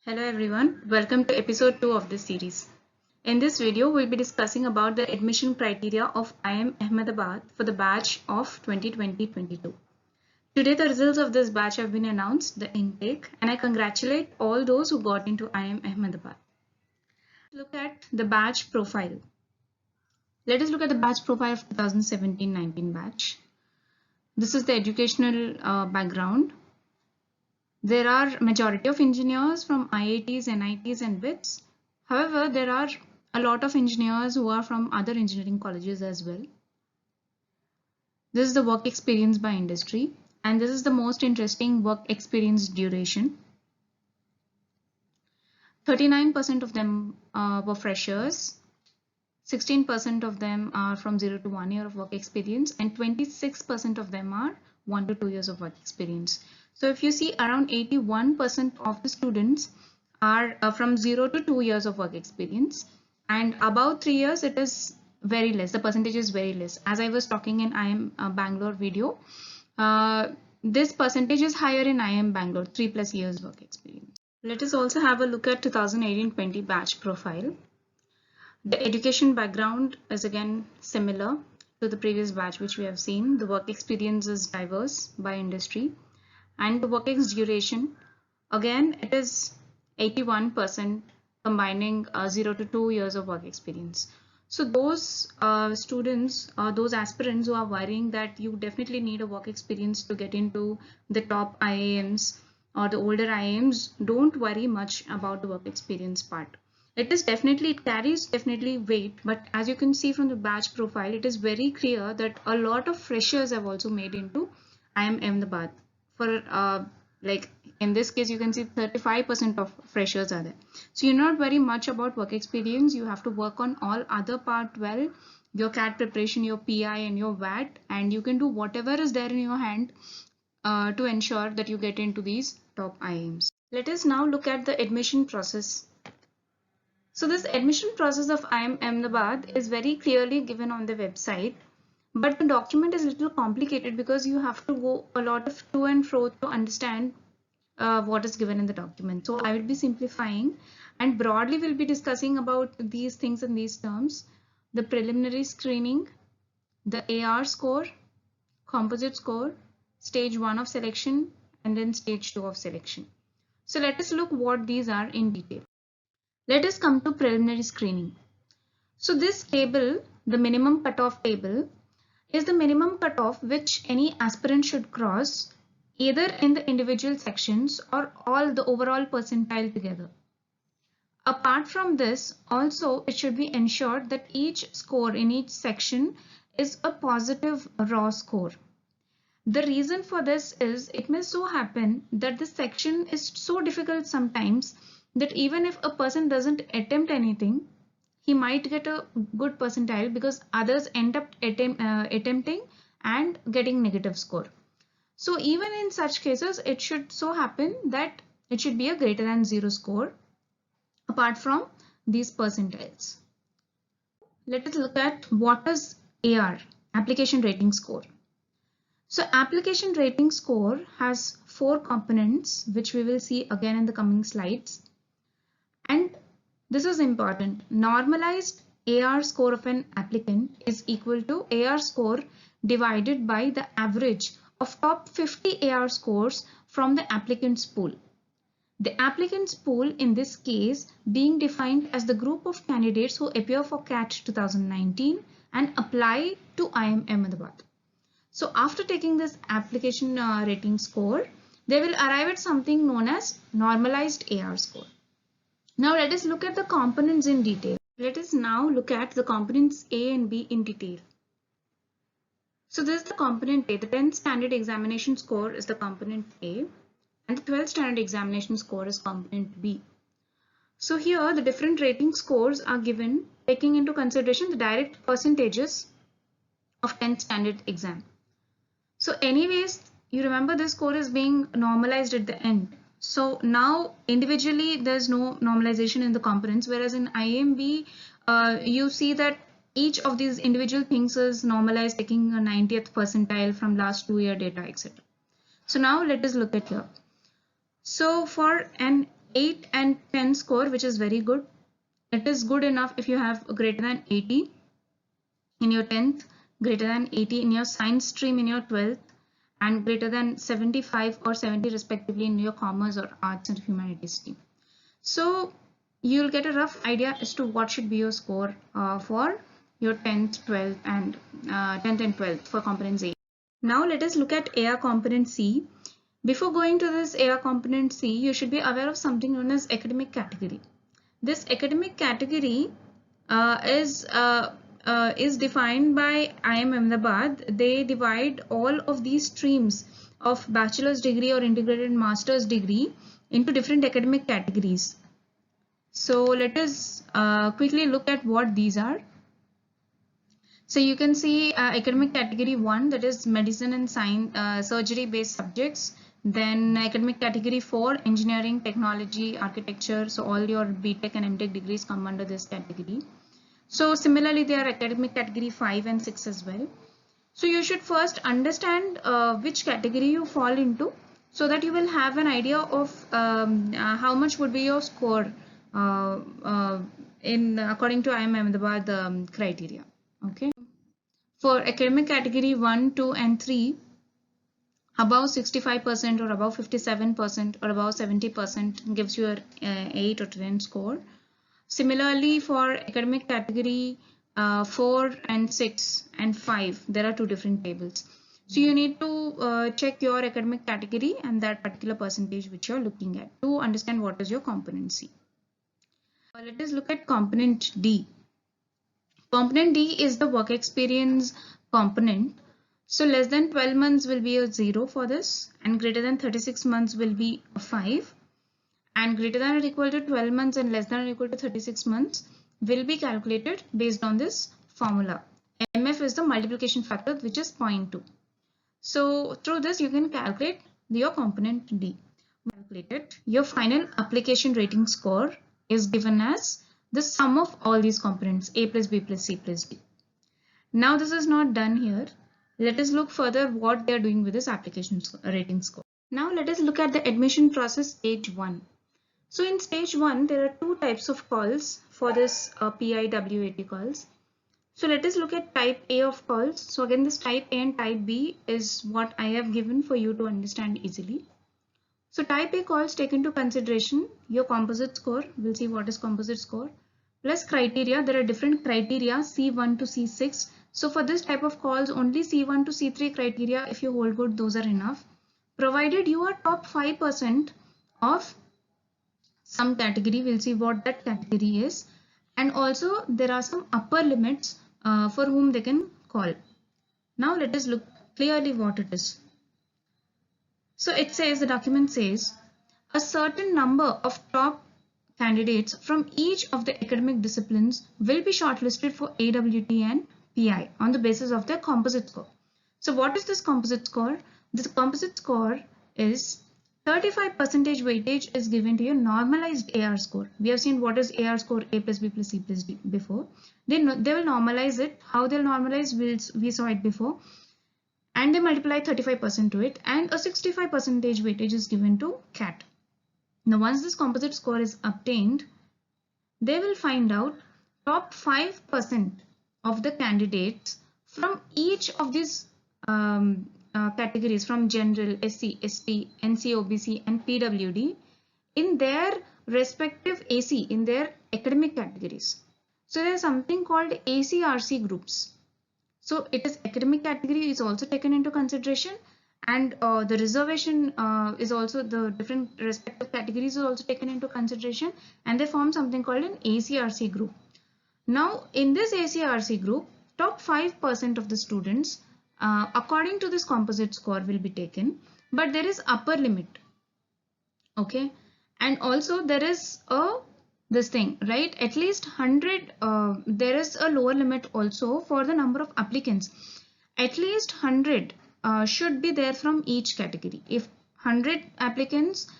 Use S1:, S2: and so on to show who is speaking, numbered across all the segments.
S1: Hello everyone, welcome to episode 2 of this series. In this video, we'll be discussing about the admission criteria of IIM Ahmedabad for the batch of 2020-22. Today, the results of this batch have been announced, the intake, and I congratulate all those who got into IIM Ahmedabad. Look at the batch profile. Let us look at the batch profile of 2017-19 batch. This is the educational background. There are majority of engineers from IITs, NITs and BITS. However, there are a lot of engineers who are from other engineering colleges as well. This is the work experience by industry, and this is the most interesting work experience duration. 39% of them were freshers, 16% of them are from 0 to 1 year of work experience, and 26% of them are 1 to 2 years of work experience. So if you see, around 81% of the students are from 0 to 2 years of work experience, and above 3 years it is very less. The percentage is very less. As I was talking in IIM Bangalore video, this percentage is higher in IIM Bangalore, 3+ years work experience. Let us also have a look at 2018-20 batch profile. The education background is again similar to the previous batch which we have seen. The work experience is diverse by industry, and the work ex duration, again it is 81%, combining 0 to 2 years of work experience. So those students or those aspirants who are worrying that you definitely need a work experience to get into the top IIMs or the older IIMs, don't worry much about the work experience part. It carries definitely weight, but as you can see from the batch profile, it is very clear that a lot of freshers have also made into IIM Ahmedabad. For like in this case, you can see 35% of freshers are there. So you're not very much about work experience. You have to work on all other part well, your CAT preparation, your PI and your VAT, and you can do whatever is there in your hand to ensure that you get into these top IIMs. Let us now look at the admission process. So this admission process of IIM Ahmedabad is very clearly given on the website, but the document is a little complicated because you have to go a lot of to and fro to understand what is given in the document. So I will be simplifying, and broadly we'll be discussing about these things in these terms: the preliminary screening, the AR score, composite score, stage 1 of selection, and then stage 2 of selection. So let us look what these are in detail. Let us come to preliminary screening. So this table, the minimum cutoff table, is the minimum cutoff which any aspirant should cross either in the individual sections or all the overall percentile together. Apart from this, also it should be ensured that each score in each section is a positive raw score. The reason for this is it may so happen that the section is so difficult sometimes that even if a person doesn't attempt anything, he might get a good percentile because others end up attempting and getting negative score. So even in such cases, it should so happen that it should be a greater than 0 score apart from these percentiles. Let us look at what is AR, application rating score. So application rating score has 4 components which we will see again in the coming slides. And this is important. Normalized AR score of an applicant is equal to AR score divided by the average of top 50 AR scores from the applicant's pool. The applicant's pool in this case being defined as the group of candidates who appear for CAT 2019 and apply to IIM Ahmedabad. So after taking this application rating score, they will arrive at something known as normalized AR score. Now let us look at the components in detail. Let us now look at the components A and B in detail. So this is the component A. The 10th standard examination score is the component A, and the 12th standard examination score is component B. So here the different rating scores are given taking into consideration the direct percentages of 10th standard exam. So anyways, you remember this score is being normalized at the end. So now individually there's no normalization in the components, whereas in IIMB you see that each of these individual things is normalized taking a 90th percentile from last 2 year data, etc. So now let us look at here. So for an 8 and 10 score, which is very good. It is good enough if you have greater than 80 in your 10th, greater than 80 in your science stream in your 12th, and greater than 75 or 70 respectively in your commerce or arts and humanities stream. So you'll get a rough idea as to what should be your score for your 10th, 12th and 10th and 12th for components A. Now let us look at AR component C. Before going to this AR component C, you should be aware of something known as academic category. This academic category is defined by IIM Ahmedabad. They divide all of these streams of bachelor's degree or integrated master's degree into different academic categories. So let us quickly look at what these are. So you can see academic category 1, that is medicine and science, surgery based subjects. Then academic category 4, engineering, technology, architecture. So all your BTech and MTech degrees come under this category. So similarly, there are academic category 5 and 6 as well. So you should first understand which category you fall into, so that you will have an idea of how much would be your score according to IIM Ahmedabad criteria. Okay. For academic category 1, 2 and 3, above 65% or above 57% or above 70% gives you an 8 or 10 score. Similarly, for academic category 4 and 6 and 5, there are two different tables. So you need to check your academic category and that particular percentage which you're looking at to understand what is your competency. Let us look at component D. Component D is the work experience component. So less than 12 months will be a 0 for this, and greater than 36 months will be a 5, and greater than or equal to 12 months and less than or equal to 36 months will be calculated based on this formula. MF is the multiplication factor, which is 0.2. So through this you can calculate your component D. Calculated, your final application rating score is given as the sum of all these components, A plus B plus C plus D. Now this is not done here. Let us look further what they are doing with this application rating score. Now let us look at the admission process stage 1. So in stage 1, there are two types of calls for this PIWAT calls. So let us look at type A of calls. So again, this type A and type B is what I have given for you to understand easily. So type A calls take into consideration your composite score. We'll see what is composite score. Plus criteria. There are different criteria C1 to C6. So for this type of calls, only C1 to C3 criteria, if you hold good, those are enough. Provided you are top 5% of some category, we'll see what that category is. And also there are some upper limits for whom they can call. Now let us look clearly what it is. So it says, the document says, a certain number of top candidates from each of the academic disciplines will be shortlisted for AWT and PI on the basis of their composite score. So what is this composite score? This composite score is 35% weightage is given to your normalized AR score. We have seen what is AR score, A plus B plus C plus D before. They will normalize it. How they'll normalize, we saw it before. And they multiply 35% to it, and a 65% weightage is given to CAT. Now once this composite score is obtained, they will find out top 5% of the candidates from each of these categories, from general, SC, ST, NC, OBC and PWD in their respective AC, in their academic categories. So there is something called ACRC groups. So it is academic category is also taken into consideration, and the reservation is also, the different respective categories is also taken into consideration, and they form something called an ACRC group. Now in this ACRC group, top 5% of the students according to this composite score will be taken, but there is upper limit. Okay, and also there is this thing, right? At least 100, there is a lower limit also for the number of applicants. At least 100 should be there from each category. If 100 applicants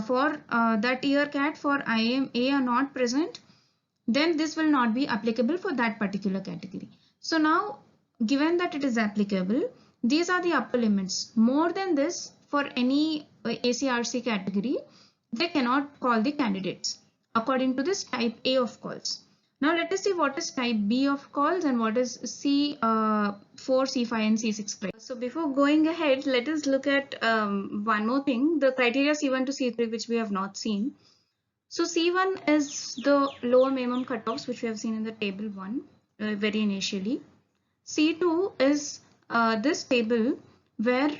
S1: for that year CAT for IMA are not present, then this will not be applicable for that particular category. So now, given that it is applicable, these are the upper limits. More than this, for any ACRC category, they cannot call the candidates according to this type A of calls. Now let us see what is type B of calls and what is C4, C5 and C6 criteria. So before going ahead, let us look at one more thing, the criteria C1 to C3, which we have not seen. So C1 is the lower minimum cutoffs, which we have seen in the table 1 very initially. C2 is this table where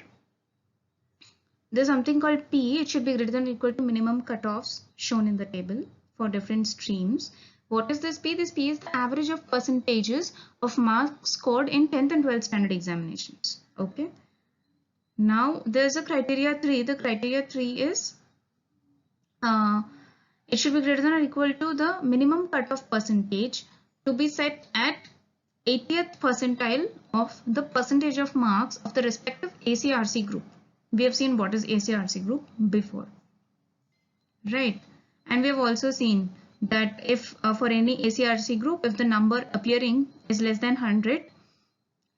S1: there's something called P. It should be greater than or equal to minimum cutoffs shown in the table for different streams. What is this P? This P is the average of percentages of marks scored in 10th and 12th standard examinations. Okay. Now there's a criteria 3. The criteria 3 is it should be greater than or equal to the minimum cutoff percentage to be set at 80th percentile of the percentage of marks of the respective ACRC group. We have seen what is ACRC group before, right? And we have also seen that if for any ACRC group, if the number appearing is less than 100,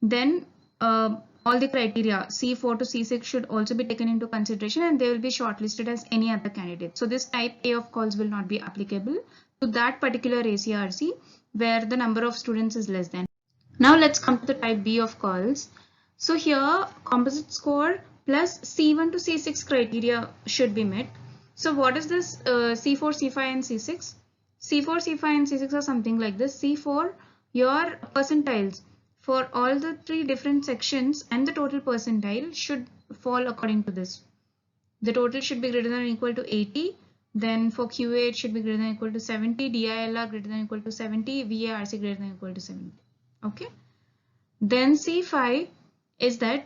S1: then all the criteria C4 to C6 should also be taken into consideration and they will be shortlisted as any other candidate. So this type A of calls will not be applicable to that particular ACRC where the number of students is less than. Now let's come to the type B of calls. So here composite score plus C1 to C6 criteria should be met. So what is this C4, C5 and C6? C4, C5 and C6 are something like this. C4, your percentiles for all the 3 different sections and the total percentile should fall according to this. The total should be greater than or equal to 80. Then for QA it should be greater than or equal to 70, DILR greater than or equal to 70, VARC greater than or equal to 70. Okay. Then C5 is that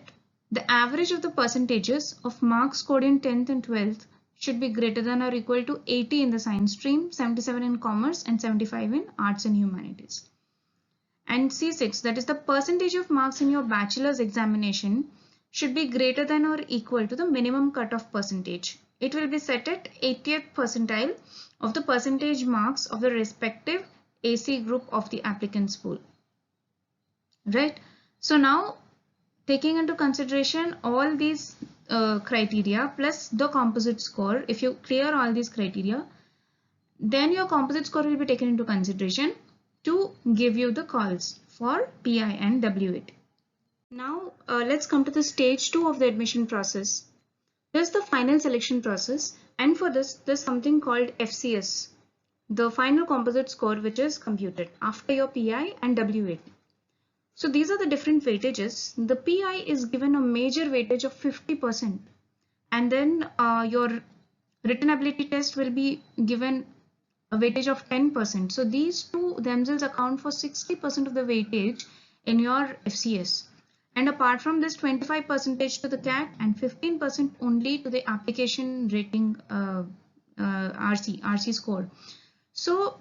S1: the average of the percentages of marks scored in 10th and 12th should be greater than or equal to 80 in the science stream, 77 in commerce and 75 in arts and humanities. And C6, that is the percentage of marks in your bachelor's examination should be greater than or equal to the minimum cutoff percentage. It will be set at 80th percentile of the percentage marks of the respective AC group of the applicant's pool. Right? So now taking into consideration all these criteria plus the composite score, if you clear all these criteria, then your composite score will be taken into consideration to give you the calls for PI and WAT. Now let's come to the stage 2 of the admission process. This is the final selection process, and for this there's something called FCS, the final composite score, which is computed after your PI and WAT. So these are the different weightages. The PI is given a major weightage of 50%, and then your written ability test will be given a weightage of 10%. So these two themselves account for 60% of the weightage in your FCS. And apart from this, 25% to the CAT and 15% only to the application rating RC score. So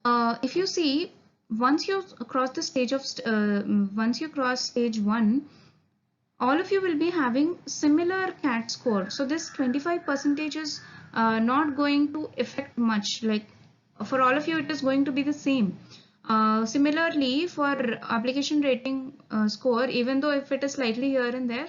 S1: if you see, once you cross the stage of once you cross stage 1, all of you will be having similar CAT score. So this 25% is not going to affect much. Like for all of you, it is going to be the same. Similarly, for application rating score, even though if it is slightly here and there,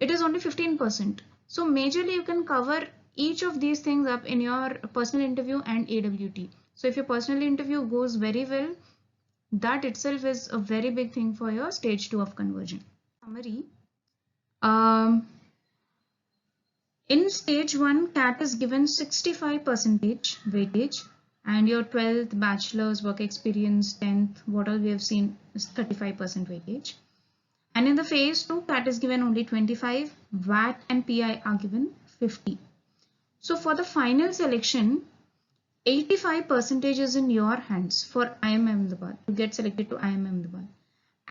S1: it is only 15%. So majorly you can cover each of these things up in your personal interview and AWT. So if your personal interview goes very well, that itself is a very big thing for your stage 2 of conversion. Summary. In stage 1, CAT is given 65% weightage, and your 12th bachelor's work experience, 10th, what all we have seen is 35% weightage. And in the phase 2, CAT is given only 25, VAT and PI are given 50. So for the final selection, 85% is in your hands for IIM Ahmedabad to get selected to IIM Ahmedabad,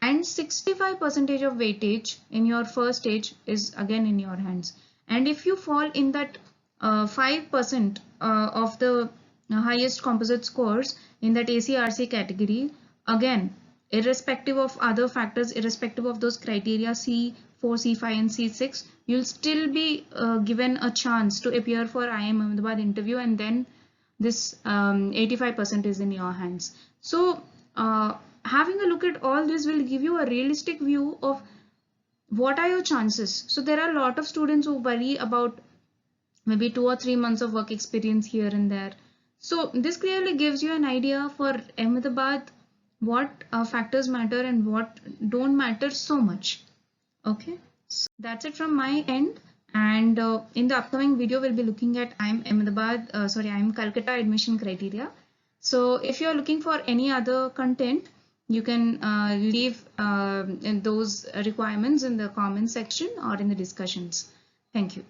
S1: and 65% of weightage in your first stage is again in your hands. And if you fall in that 5% of the highest composite scores in that ACRC category, again, irrespective of other factors, irrespective of those criteria C4, C5 and C6, you'll still be given a chance to appear for IIM Ahmedabad interview, and then this 85% is in your hands. So having a look at all this will give you a realistic view of what are your chances. So there are a lot of students who worry about maybe 2 or 3 months of work experience here and there. So this clearly gives you an idea for Ahmedabad what factors matter and what don't matter so much. Okay, so that's it from my end. And in the upcoming video, we'll be looking at IIM Calcutta admission criteria. So if you're looking for any other content, you can leave those requirements in the comment section or in the discussions. Thank you.